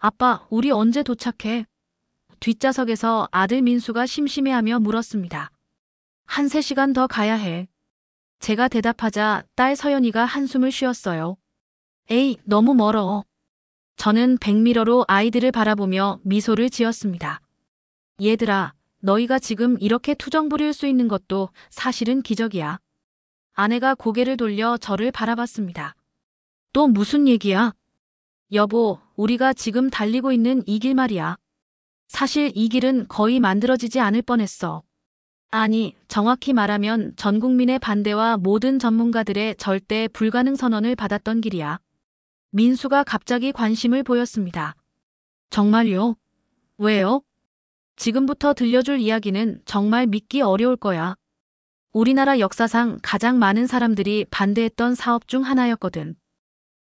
아빠, 우리 언제 도착해? 뒷좌석에서 아들 민수가 심심해하며 물었습니다. 한 3시간 더 가야 해. 제가 대답하자 딸 서연이가 한숨을 쉬었어요. 에이, 너무 멀어. 저는 백미러로 아이들을 바라보며 미소를 지었습니다. 얘들아, 너희가 지금 이렇게 투정 부릴 수 있는 것도 사실은 기적이야. 아내가 고개를 돌려 저를 바라봤습니다. 또 무슨 얘기야? 여보, 우리가 지금 달리고 있는 이 길 말이야. 사실 이 길은 거의 만들어지지 않을 뻔했어. 아니, 정확히 말하면 전 국민의 반대와 모든 전문가들의 절대 불가능 선언을 받았던 길이야. 민수가 갑자기 관심을 보였습니다. 정말요? 왜요? 지금부터 들려줄 이야기는 정말 믿기 어려울 거야. 우리나라 역사상 가장 많은 사람들이 반대했던 사업 중 하나였거든.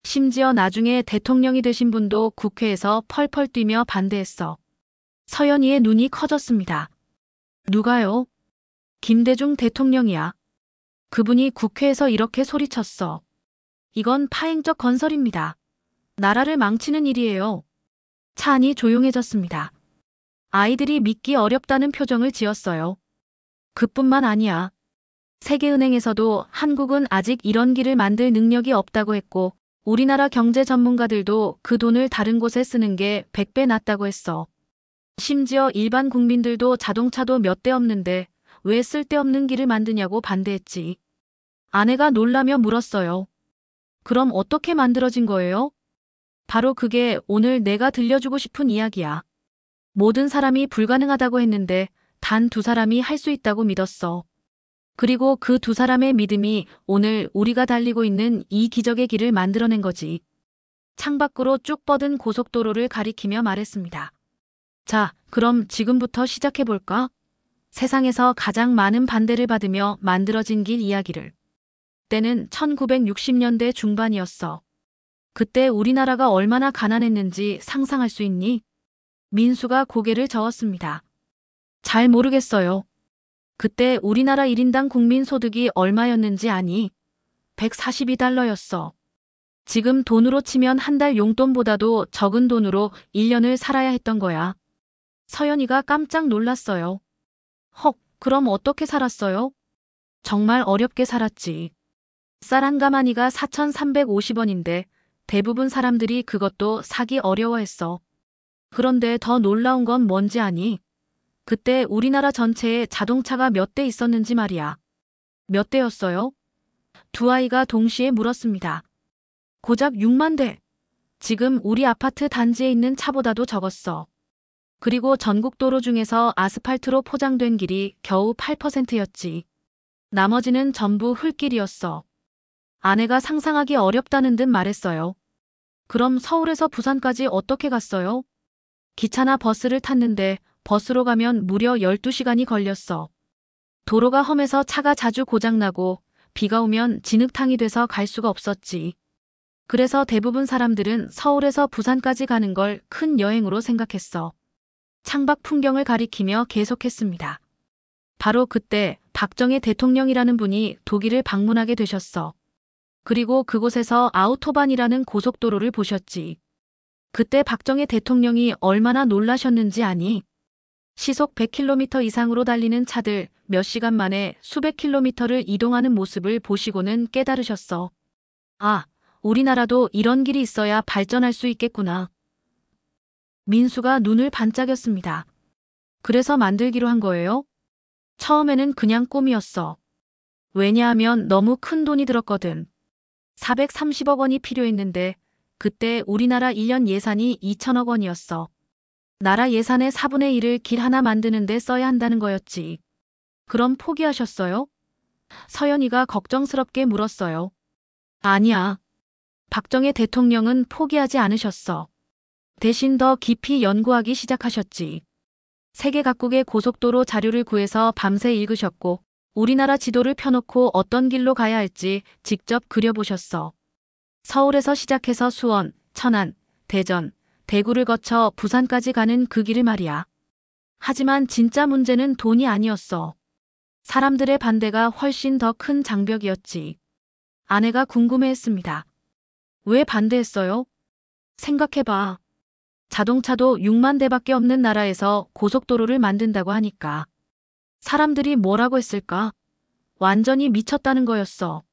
심지어 나중에 대통령이 되신 분도 국회에서 펄펄 뛰며 반대했어. 서연이의 눈이 커졌습니다. 누가요? 김대중 대통령이야. 그분이 국회에서 이렇게 소리쳤어. 이건 파행적 건설입니다. 나라를 망치는 일이에요. 차 안이 조용해졌습니다. 아이들이 믿기 어렵다는 표정을 지었어요. 그뿐만 아니야. 세계은행에서도 한국은 아직 이런 길을 만들 능력이 없다고 했고, 우리나라 경제 전문가들도 그 돈을 다른 곳에 쓰는 게 100배 낫다고 했어. 심지어 일반 국민들도 자동차도 몇 대 없는데 왜 쓸데없는 길을 만드냐고 반대했지. 아내가 놀라며 물었어요. 그럼 어떻게 만들어진 거예요? 바로 그게 오늘 내가 들려주고 싶은 이야기야. 모든 사람이 불가능하다고 했는데 단 2사람이 할 수 있다고 믿었어. 그리고 그 2사람의 믿음이 오늘 우리가 달리고 있는 이 기적의 길을 만들어낸 거지. 창밖으로 쭉 뻗은 고속도로를 가리키며 말했습니다. 자, 그럼 지금부터 시작해볼까? 세상에서 가장 많은 반대를 받으며 만들어진 길 이야기를. 때는 1960년대 중반이었어. 그때 우리나라가 얼마나 가난했는지 상상할 수 있니? 민수가 고개를 저었습니다. 잘 모르겠어요. 그때 우리나라 1인당 국민소득이 얼마였는지 아니? 142달러였어. 지금 돈으로 치면 한 달 용돈보다도 적은 돈으로 1년을 살아야 했던 거야. 서연이가 깜짝 놀랐어요. 헉, 그럼 어떻게 살았어요? 정말 어렵게 살았지. 쌀 한 가마니가 4,350원인데 대부분 사람들이 그것도 사기 어려워했어. 그런데 더 놀라운 건 뭔지 아니? 그때 우리나라 전체에 자동차가 몇 대 있었는지 말이야. 몇 대였어요? 2아이가 동시에 물었습니다. 고작 6만 대. 지금 우리 아파트 단지에 있는 차보다도 적었어. 그리고 전국 도로 중에서 아스팔트로 포장된 길이 겨우 8%였지. 나머지는 전부 흙길이었어. 아내가 상상하기 어렵다는 듯 말했어요. 그럼 서울에서 부산까지 어떻게 갔어요? 기차나 버스를 탔는데 버스로 가면 무려 12시간이 걸렸어. 도로가 험해서 차가 자주 고장나고 비가 오면 진흙탕이 돼서 갈 수가 없었지. 그래서 대부분 사람들은 서울에서 부산까지 가는 걸 큰 여행으로 생각했어. 창밖 풍경을 가리키며 계속했습니다. 바로 그때 박정희 대통령이라는 분이 독일을 방문하게 되셨어. 그리고 그곳에서 아우토반이라는 고속도로를 보셨지. 그때 박정희 대통령이 얼마나 놀라셨는지 아니? 시속 100km 이상으로 달리는 차들 몇 시간 만에 수백 킬로미터를 이동하는 모습을 보시고는 깨달으셨어. 아, 우리나라도 이런 길이 있어야 발전할 수 있겠구나. 민수가 눈을 반짝였습니다. 그래서 만들기로 한 거예요? 처음에는 그냥 꿈이었어. 왜냐하면 너무 큰 돈이 들었거든. 430억 원이 필요했는데 그때 우리나라 1년 예산이 2천억 원이었어. 나라 예산의 4분의 1을 길 하나 만드는 데 써야 한다는 거였지. 그럼 포기하셨어요? 서연이가 걱정스럽게 물었어요. 아니야. 박정희 대통령은 포기하지 않으셨어. 대신 더 깊이 연구하기 시작하셨지. 세계 각국의 고속도로 자료를 구해서 밤새 읽으셨고 우리나라 지도를 펴놓고 어떤 길로 가야 할지 직접 그려보셨어. 서울에서 시작해서 수원, 천안, 대전, 대구를 거쳐 부산까지 가는 그 길을 말이야. 하지만 진짜 문제는 돈이 아니었어. 사람들의 반대가 훨씬 더 큰 장벽이었지. 아내가 궁금해했습니다. 왜 반대했어요? 생각해봐. 자동차도 6만 대밖에 없는 나라에서 고속도로를 만든다고 하니까 사람들이 뭐라고 했을까? 완전히 미쳤다는 거였어.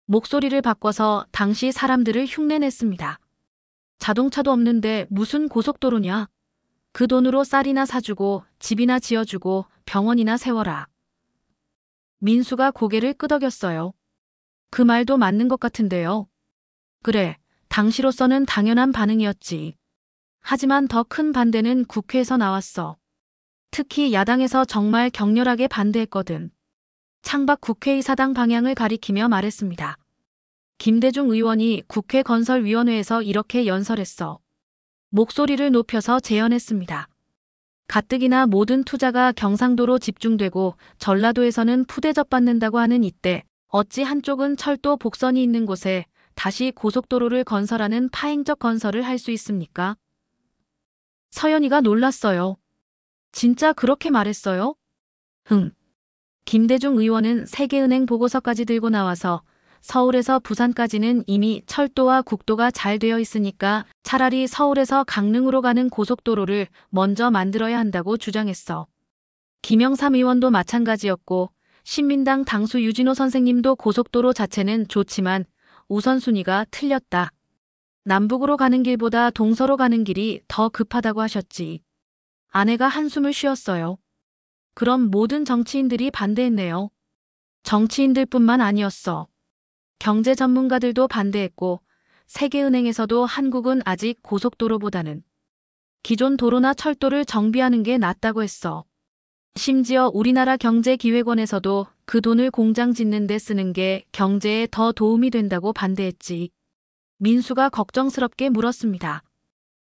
목소리를 바꿔서 당시 사람들을 흉내냈습니다. 자동차도 없는데 무슨 고속도로냐? 그 돈으로 쌀이나 사주고 집이나 지어주고 병원이나 세워라. 민수가 고개를 끄덕였어요. 그 말도 맞는 것 같은데요. 그래, 당시로서는 당연한 반응이었지. 하지만 더 큰 반대는 국회에서 나왔어. 특히 야당에서 정말 격렬하게 반대했거든. 창밖 국회의사당 방향을 가리키며 말했습니다. 김대중 의원이 국회 건설위원회에서 이렇게 연설했어. 목소리를 높여서 재연했습니다. 가뜩이나 모든 투자가 경상도로 집중되고 전라도에서는 푸대접 받는다고 하는 이때 어찌 한쪽은 철도 복선이 있는 곳에 다시 고속도로를 건설하는 파행적 건설을 할 수 있습니까? 서연이가 놀랐어요. 진짜 그렇게 말했어요? 흥. 김대중 의원은 세계은행 보고서까지 들고 나와서 서울에서 부산까지는 이미 철도와 국도가 잘 되어 있으니까 차라리 서울에서 강릉으로 가는 고속도로를 먼저 만들어야 한다고 주장했어. 김영삼 의원도 마찬가지였고 신민당 당수 유진호 선생님도 고속도로 자체는 좋지만 우선순위가 틀렸다. 남북으로 가는 길보다 동서로 가는 길이 더 급하다고 하셨지. 아내가 한숨을 쉬었어요. 그럼 모든 정치인들이 반대했네요. 정치인들뿐만 아니었어. 경제 전문가들도 반대했고 세계은행에서도 한국은 아직 고속도로보다는 기존 도로나 철도를 정비하는 게 낫다고 했어. 심지어 우리나라 경제기획원에서도 그 돈을 공장 짓는 데 쓰는 게 경제에 더 도움이 된다고 반대했지. 민수가 걱정스럽게 물었습니다.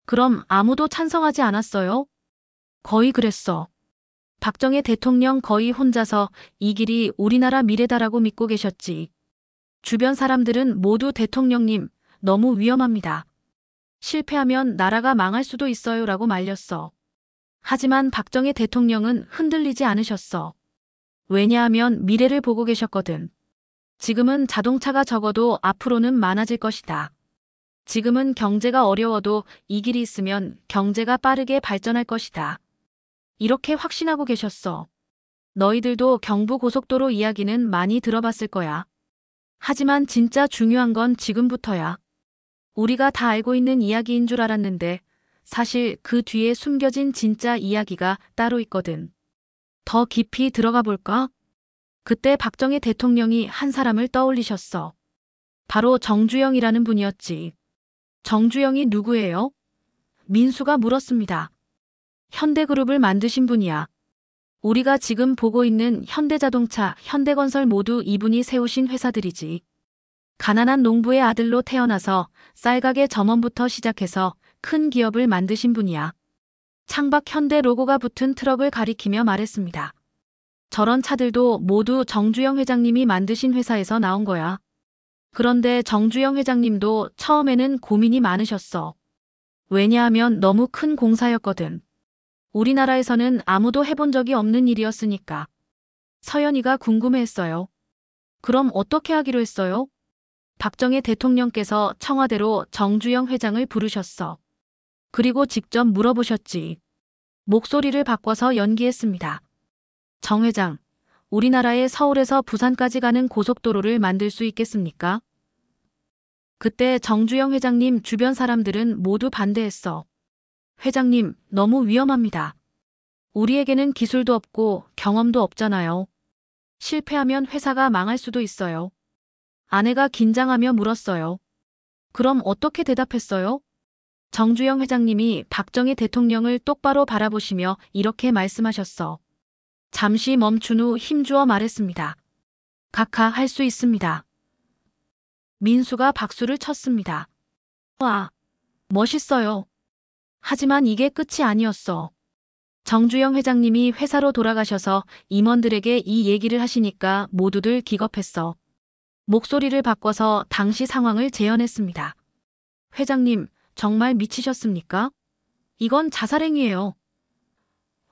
그럼 아무도 찬성하지 않았어요? 거의 그랬어. 박정희 대통령 거의 혼자서 이 길이 우리나라 미래다라고 믿고 계셨지. 주변 사람들은 모두 대통령님, 너무 위험합니다. 실패하면 나라가 망할 수도 있어요 라고 말렸어. 하지만 박정희 대통령은 흔들리지 않으셨어. 왜냐하면 미래를 보고 계셨거든. 지금은 자동차가 적어도 앞으로는 많아질 것이다. 지금은 경제가 어려워도 이 길이 있으면 경제가 빠르게 발전할 것이다. 이렇게 확신하고 계셨어. 너희들도 경부고속도로 이야기는 많이 들어봤을 거야. 하지만 진짜 중요한 건 지금부터야. 우리가 다 알고 있는 이야기인 줄 알았는데 사실 그 뒤에 숨겨진 진짜 이야기가 따로 있거든. 더 깊이 들어가 볼까? 그때 박정희 대통령이 한 사람을 떠올리셨어. 바로 정주영이라는 분이었지. 정주영이 누구예요? 민수가 물었습니다. 현대그룹을 만드신 분이야. 우리가 지금 보고 있는 현대자동차, 현대건설 모두 이분이 세우신 회사들이지. 가난한 농부의 아들로 태어나서 쌀가게 점원부터 시작해서 큰 기업을 만드신 분이야. 창밖 현대 로고가 붙은 트럭을 가리키며 말했습니다. 저런 차들도 모두 정주영 회장님이 만드신 회사에서 나온 거야. 그런데 정주영 회장님도 처음에는 고민이 많으셨어. 왜냐하면 너무 큰 공사였거든. 우리나라에서는 아무도 해본 적이 없는 일이었으니까. 서연이가 궁금해했어요. 그럼 어떻게 하기로 했어요? 박정희 대통령께서 청와대로 정주영 회장을 부르셨어. 그리고 직접 물어보셨지. 목소리를 바꿔서 연기했습니다. 정 회장, 우리나라의 서울에서 부산까지 가는 고속도로를 만들 수 있겠습니까? 그때 정주영 회장님 주변 사람들은 모두 반대했어. 회장님, 너무 위험합니다. 우리에게는 기술도 없고 경험도 없잖아요. 실패하면 회사가 망할 수도 있어요. 아내가 긴장하며 물었어요. 그럼 어떻게 대답했어요? 정주영 회장님이 박정희 대통령을 똑바로 바라보시며 이렇게 말씀하셨어. 잠시 멈춘 후 힘주어 말했습니다. 각하 할 수 있습니다. 민수가 박수를 쳤습니다. 와, 멋있어요. 하지만 이게 끝이 아니었어. 정주영 회장님이 회사로 돌아가셔서 임원들에게 이 얘기를 하시니까 모두들 기겁했어. 목소리를 바꿔서 당시 상황을 재현했습니다. 회장님, 정말 미치셨습니까? 이건 자살행위예요.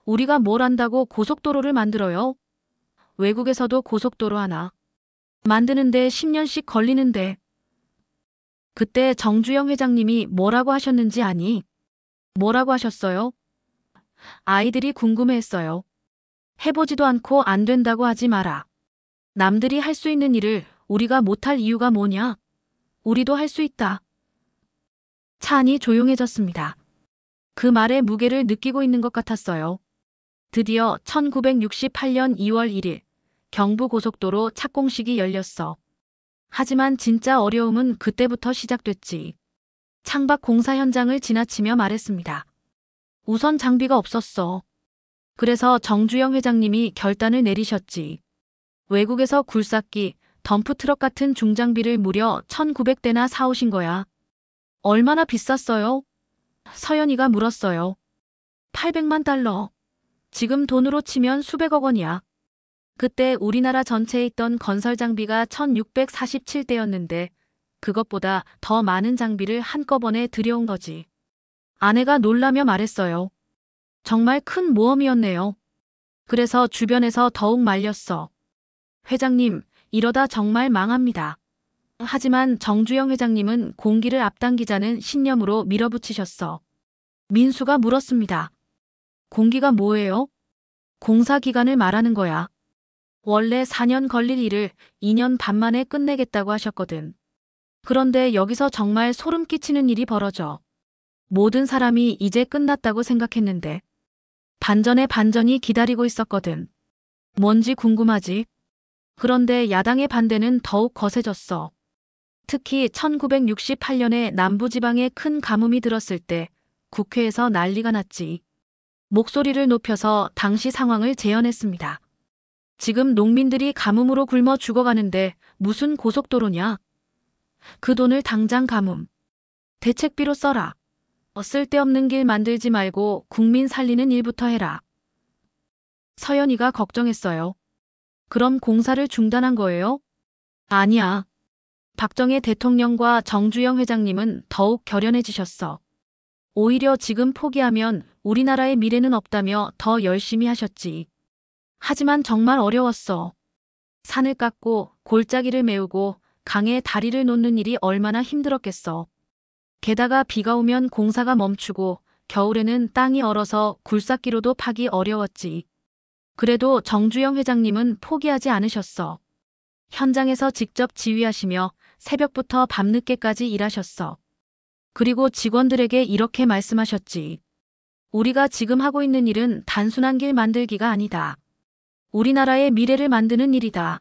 우리가 뭘 안다고 고속도로를 만들어요? 외국에서도 고속도로 하나 만드는데 10년씩 걸리는데. 그때 정주영 회장님이 뭐라고 하셨는지 아니? 뭐라고 하셨어요? 아이들이 궁금해했어요. 해보지도 않고 안 된다고 하지 마라. 남들이 할 수 있는 일을 우리가 못할 이유가 뭐냐? 우리도 할 수 있다. 차 안이 조용해졌습니다. 그 말의 무게를 느끼고 있는 것 같았어요. 드디어 1968년 2월 1일 경부고속도로 착공식이 열렸어. 하지만 진짜 어려움은 그때부터 시작됐지. 창밖 공사 현장을 지나치며 말했습니다. 우선 장비가 없었어. 그래서 정주영 회장님이 결단을 내리셨지. 외국에서 굴삭기, 덤프트럭 같은 중장비를 무려 1900대나 사오신 거야. 얼마나 비쌌어요? 서연이가 물었어요. 800만 달러. 지금 돈으로 치면 수백억 원이야. 그때 우리나라 전체에 있던 건설 장비가 1647대였는데 그것보다 더 많은 장비를 한꺼번에 들여온 거지. 아내가 놀라며 말했어요. 정말 큰 모험이었네요. 그래서 주변에서 더욱 말렸어. 회장님, 이러다 정말 망합니다. 하지만 정주영 회장님은 공기를 앞당기자는 신념으로 밀어붙이셨어. 민수가 물었습니다. 공기가 뭐예요? 공사 기간을 말하는 거야. 원래 4년 걸릴 일을 2년 반 만에 끝내겠다고 하셨거든. 그런데 여기서 정말 소름 끼치는 일이 벌어져. 모든 사람이 이제 끝났다고 생각했는데 반전의 반전이 기다리고 있었거든. 뭔지 궁금하지? 그런데 야당의 반대는 더욱 거세졌어. 특히 1968년에 남부지방에 큰 가뭄이 들었을 때 국회에서 난리가 났지. 목소리를 높여서 당시 상황을 재현했습니다. 지금 농민들이 가뭄으로 굶어 죽어가는데 무슨 고속도로냐? 그 돈을 당장 가뭄 대책비로 써라. 쓸데없는 길 만들지 말고 국민 살리는 일부터 해라. 서연이가 걱정했어요. 그럼 공사를 중단한 거예요? 아니야. 박정희 대통령과 정주영 회장님은 더욱 결연해지셨어. 오히려 지금 포기하면 우리나라의 미래는 없다며 더 열심히 하셨지. 하지만 정말 어려웠어. 산을 깎고 골짜기를 메우고 강에 다리를 놓는 일이 얼마나 힘들었겠어. 게다가 비가 오면 공사가 멈추고 겨울에는 땅이 얼어서 굴삭기로도 파기 어려웠지. 그래도 정주영 회장님은 포기하지 않으셨어. 현장에서 직접 지휘하시며 새벽부터 밤늦게까지 일하셨어. 그리고 직원들에게 이렇게 말씀하셨지. 우리가 지금 하고 있는 일은 단순한 길 만들기가 아니다. 우리나라의 미래를 만드는 일이다.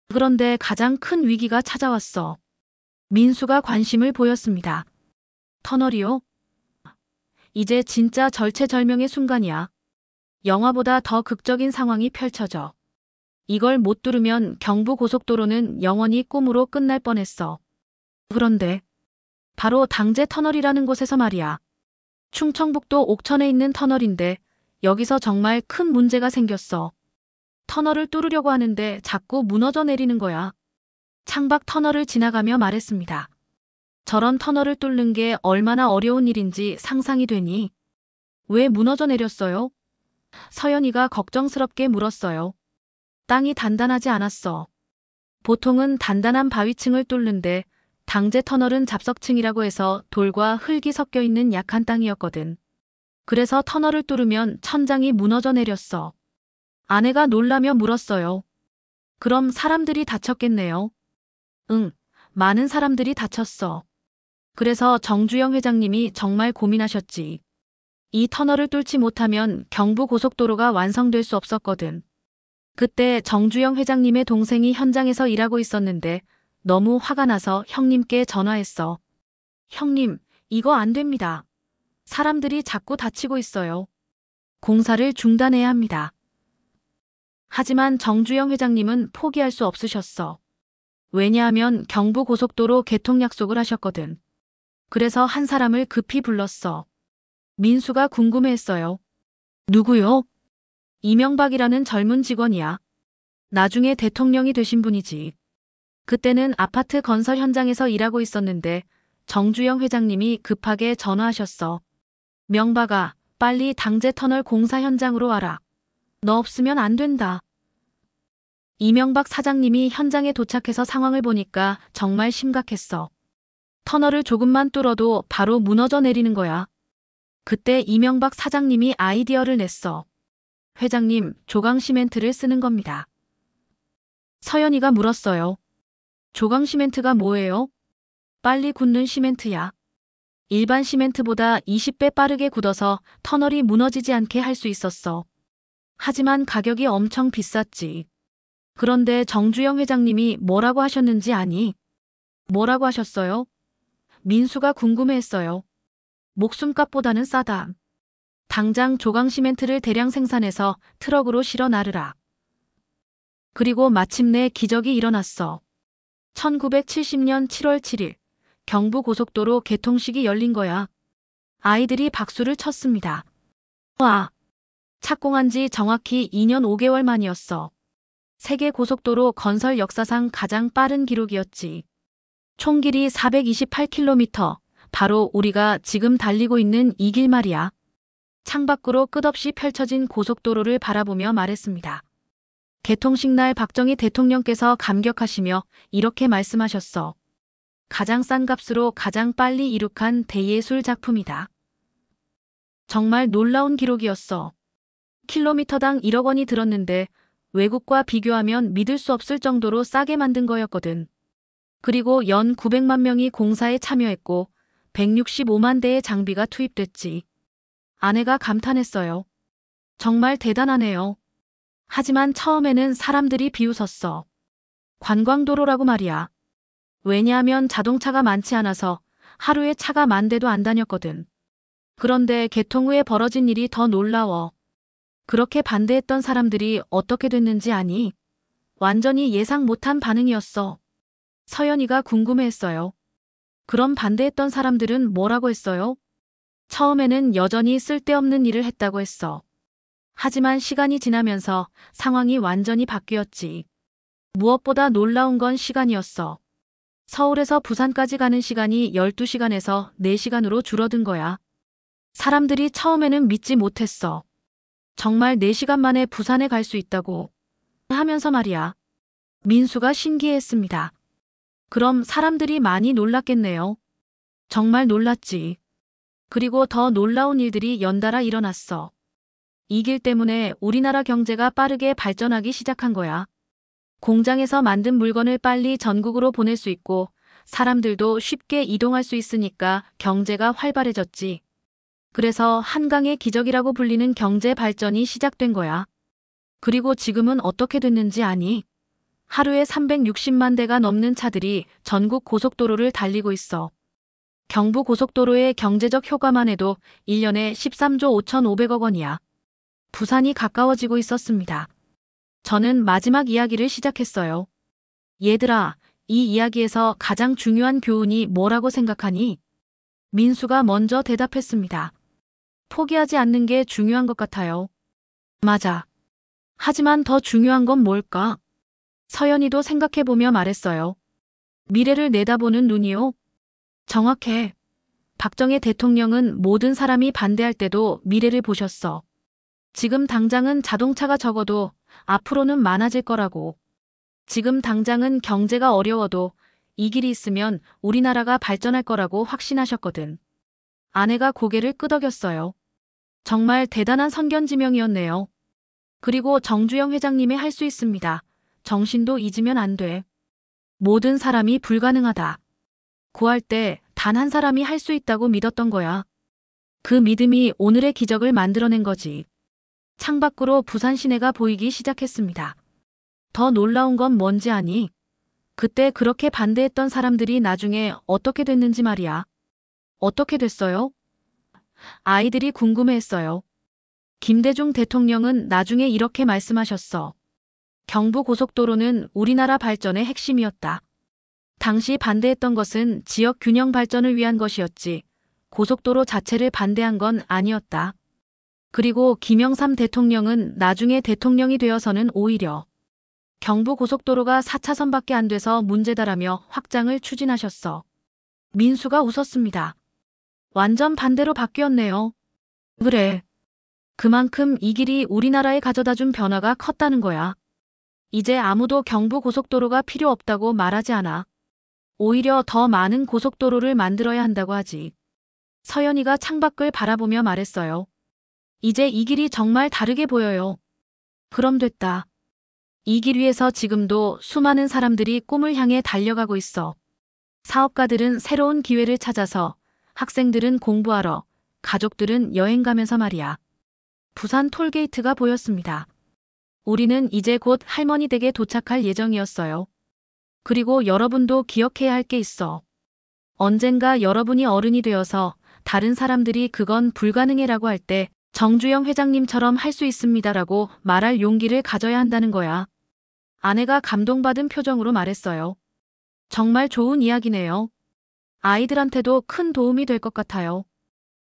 그런데 가장 큰 위기가 찾아왔어. 민수가 관심을 보였습니다. 터널이요? 이제 진짜 절체절명의 순간이야. 영화보다 더 극적인 상황이 펼쳐져. 이걸 못 뚫으면 경부고속도로는 영원히 꿈으로 끝날 뻔했어. 그런데 바로 당제 터널이라는 곳에서 말이야. 충청북도 옥천에 있는 터널인데 여기서 정말 큰 문제가 생겼어. 터널을 뚫으려고 하는데 자꾸 무너져 내리는 거야. 창밖 터널을 지나가며 말했습니다. 저런 터널을 뚫는 게 얼마나 어려운 일인지 상상이 되니? 왜 무너져 내렸어요? 서연이가 걱정스럽게 물었어요. 땅이 단단하지 않았어. 보통은 단단한 바위층을 뚫는데 당제 터널은 잡석층이라고 해서 돌과 흙이 섞여 있는 약한 땅이었거든. 그래서 터널을 뚫으면 천장이 무너져 내렸어. 아내가 놀라며 물었어요. 그럼 사람들이 다쳤겠네요. 응, 많은 사람들이 다쳤어. 그래서 정주영 회장님이 정말 고민하셨지. 이 터널을 뚫지 못하면 경부고속도로가 완성될 수 없었거든. 그때 정주영 회장님의 동생이 현장에서 일하고 있었는데 너무 화가 나서 형님께 전화했어. 형님, 이거 안 됩니다. 사람들이 자꾸 다치고 있어요. 공사를 중단해야 합니다. 하지만 정주영 회장님은 포기할 수 없으셨어. 왜냐하면 경부고속도로 개통 약속을 하셨거든. 그래서 한 사람을 급히 불렀어. 민수가 궁금해했어요. 누구요? 이명박이라는 젊은 직원이야. 나중에 대통령이 되신 분이지. 그때는 아파트 건설 현장에서 일하고 있었는데 정주영 회장님이 급하게 전화하셨어. 명박아, 빨리 당제 터널 공사 현장으로 와라. 너 없으면 안 된다. 이명박 사장님이 현장에 도착해서 상황을 보니까 정말 심각했어. 터널을 조금만 뚫어도 바로 무너져 내리는 거야. 그때 이명박 사장님이 아이디어를 냈어. 회장님, 조강 시멘트를 쓰는 겁니다. 서연이가 물었어요. 조강 시멘트가 뭐예요? 빨리 굳는 시멘트야. 일반 시멘트보다 20배 빠르게 굳어서 터널이 무너지지 않게 할 수 있었어. 하지만 가격이 엄청 비쌌지. 그런데 정주영 회장님이 뭐라고 하셨는지 아니? 뭐라고 하셨어요? 민수가 궁금해했어요. 목숨값보다는 싸다. 당장 조강 시멘트를 대량 생산해서 트럭으로 실어 나르라. 그리고 마침내 기적이 일어났어. 1970년 7월 7일 경부고속도로 개통식이 열린 거야. 아이들이 박수를 쳤습니다. 와! 착공한 지 정확히 2년 5개월 만이었어. 세계 고속도로 건설 역사상 가장 빠른 기록이었지. 총 길이 428km, 바로 우리가 지금 달리고 있는 이 길 말이야. 창밖으로 끝없이 펼쳐진 고속도로를 바라보며 말했습니다. 개통식 날 박정희 대통령께서 감격하시며 이렇게 말씀하셨어. 가장 싼 값으로 가장 빨리 이룩한 대예술 작품이다. 정말 놀라운 기록이었어. 킬로미터당 1억 원이 들었는데 외국과 비교하면 믿을 수 없을 정도로 싸게 만든 거였거든. 그리고 연 900만 명이 공사에 참여했고 165만 대의 장비가 투입됐지. 아내가 감탄했어요. 정말 대단하네요. 하지만 처음에는 사람들이 비웃었어. 관광도로라고 말이야. 왜냐하면 자동차가 많지 않아서 하루에 차가 10,000대도 안 다녔거든. 그런데 개통 후에 벌어진 일이 더 놀라워. 그렇게 반대했던 사람들이 어떻게 됐는지 아니? 완전히 예상 못한 반응이었어. 서연이가 궁금해했어요. 그럼 반대했던 사람들은 뭐라고 했어요? 처음에는 여전히 쓸데없는 일을 했다고 했어. 하지만 시간이 지나면서 상황이 완전히 바뀌었지. 무엇보다 놀라운 건 시간이었어. 서울에서 부산까지 가는 시간이 12시간에서 4시간으로 줄어든 거야. 사람들이 처음에는 믿지 못했어. 정말 4시간 만에 부산에 갈 수 있다고 하면서 말이야. 민수가 신기해했습니다. 그럼 사람들이 많이 놀랐겠네요. 정말 놀랐지. 그리고 더 놀라운 일들이 연달아 일어났어. 이 길 때문에 우리나라 경제가 빠르게 발전하기 시작한 거야. 공장에서 만든 물건을 빨리 전국으로 보낼 수 있고 사람들도 쉽게 이동할 수 있으니까 경제가 활발해졌지. 그래서 한강의 기적이라고 불리는 경제 발전이 시작된 거야. 그리고 지금은 어떻게 됐는지 아니? 하루에 360만 대가 넘는 차들이 전국 고속도로를 달리고 있어. 경부고속도로의 경제적 효과만 해도 1년에 13조 5,500억 원이야. 부산이 가까워지고 있었습니다. 저는 마지막 이야기를 시작했어요. 얘들아, 이 이야기에서 가장 중요한 교훈이 뭐라고 생각하니? 민수가 먼저 대답했습니다. 포기하지 않는 게 중요한 것 같아요. 맞아. 하지만 더 중요한 건 뭘까? 서연이도 생각해보며 말했어요. 미래를 내다보는 눈이요. 정확해. 박정희 대통령은 모든 사람이 반대할 때도 미래를 보셨어. 지금 당장은 자동차가 적어도 앞으로는 많아질 거라고. 지금 당장은 경제가 어려워도 이 길이 있으면 우리나라가 발전할 거라고 확신하셨거든. 아내가 고개를 끄덕였어요. 정말 대단한 선견지명이었네요. 그리고 정주영 회장님이 할 수 있습니다. 정신도 잊으면 안 돼. 모든 사람이 불가능하다. 구할 때 단 한 사람이 할 수 있다고 믿었던 거야. 그 믿음이 오늘의 기적을 만들어낸 거지. 창밖으로 부산 시내가 보이기 시작했습니다. 더 놀라운 건 뭔지 아니? 그때 그렇게 반대했던 사람들이 나중에 어떻게 됐는지 말이야. 어떻게 됐어요? 아이들이 궁금해했어요. 김대중 대통령은 나중에 이렇게 말씀하셨어. 경부고속도로는 우리나라 발전의 핵심이었다. 당시 반대했던 것은 지역 균형 발전을 위한 것이었지 고속도로 자체를 반대한 건 아니었다. 그리고 김영삼 대통령은 나중에 대통령이 되어서는 오히려 경부고속도로가 4차선밖에 안 돼서 문제다라며 확장을 추진하셨어. 민수가 웃었습니다. 완전 반대로 바뀌었네요. 그래. 그만큼 이 길이 우리나라에 가져다준 변화가 컸다는 거야. 이제 아무도 경부고속도로가 필요 없다고 말하지 않아. 오히려 더 많은 고속도로를 만들어야 한다고 하지. 서연이가 창밖을 바라보며 말했어요. 이제 이 길이 정말 다르게 보여요. 그럼 됐다. 이 길 위에서 지금도 수많은 사람들이 꿈을 향해 달려가고 있어. 사업가들은 새로운 기회를 찾아서, 학생들은 공부하러, 가족들은 여행 가면서 말이야. 부산 톨게이트가 보였습니다. 우리는 이제 곧 할머니 댁에 도착할 예정이었어요. 그리고 여러분도 기억해야 할 게 있어. 언젠가 여러분이 어른이 되어서 다른 사람들이 그건 불가능해라고 할 때 정주영 회장님처럼 할 수 있습니다라고 말할 용기를 가져야 한다는 거야. 아내가 감동받은 표정으로 말했어요. 정말 좋은 이야기네요. 아이들한테도 큰 도움이 될 것 같아요.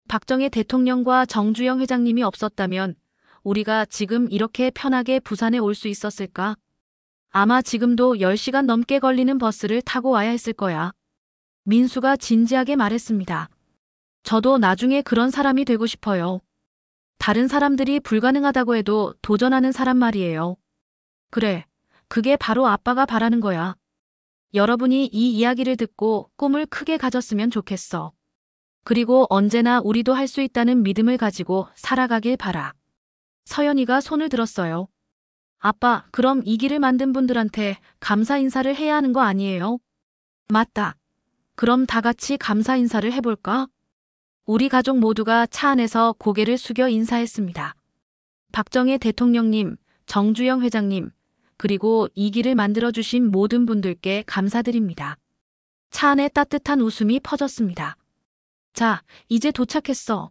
박정희 대통령과 정주영 회장님이 없었다면 우리가 지금 이렇게 편하게 부산에 올 수 있었을까? 아마 지금도 10시간 넘게 걸리는 버스를 타고 와야 했을 거야. 민수가 진지하게 말했습니다. 저도 나중에 그런 사람이 되고 싶어요. 다른 사람들이 불가능하다고 해도 도전하는 사람 말이에요. 그래, 그게 바로 아빠가 바라는 거야. 여러분이 이 이야기를 듣고 꿈을 크게 가졌으면 좋겠어. 그리고 언제나 우리도 할 수 있다는 믿음을 가지고 살아가길 바라. 서연이가 손을 들었어요. 아빠, 그럼 이 길을 만든 분들한테 감사 인사를 해야 하는 거 아니에요? 맞다. 그럼 다 같이 감사 인사를 해볼까? 우리 가족 모두가 차 안에서 고개를 숙여 인사했습니다. 박정희 대통령님, 정주영 회장님, 그리고 이 길을 만들어주신 모든 분들께 감사드립니다. 차 안에 따뜻한 웃음이 퍼졌습니다. 자, 이제 도착했어.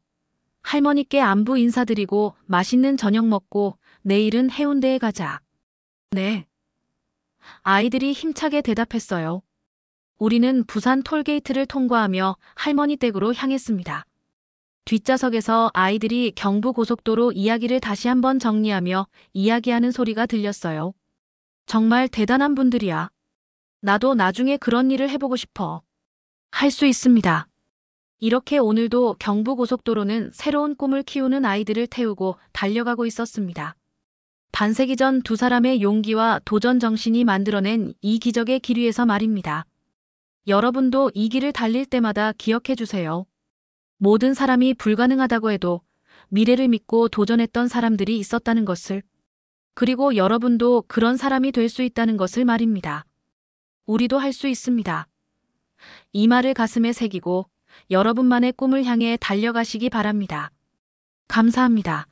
할머니께 안부 인사드리고 맛있는 저녁 먹고 내일은 해운대에 가자. 네. 아이들이 힘차게 대답했어요. 우리는 부산 톨게이트를 통과하며 할머니 댁으로 향했습니다. 뒷좌석에서 아이들이 경부고속도로 이야기를 다시 한번 정리하며 이야기하는 소리가 들렸어요. 정말 대단한 분들이야. 나도 나중에 그런 일을 해보고 싶어. 할 수 있습니다. 이렇게 오늘도 경부고속도로는 새로운 꿈을 키우는 아이들을 태우고 달려가고 있었습니다. 반세기 전 두 사람의 용기와 도전 정신이 만들어낸 이 기적의 길 위에서 말입니다. 여러분도 이 길을 달릴 때마다 기억해 주세요. 모든 사람이 불가능하다고 해도 미래를 믿고 도전했던 사람들이 있었다는 것을, 그리고 여러분도 그런 사람이 될 수 있다는 것을 말입니다. 우리도 할 수 있습니다. 이 말을 가슴에 새기고 여러분만의 꿈을 향해 달려가시기 바랍니다. 감사합니다.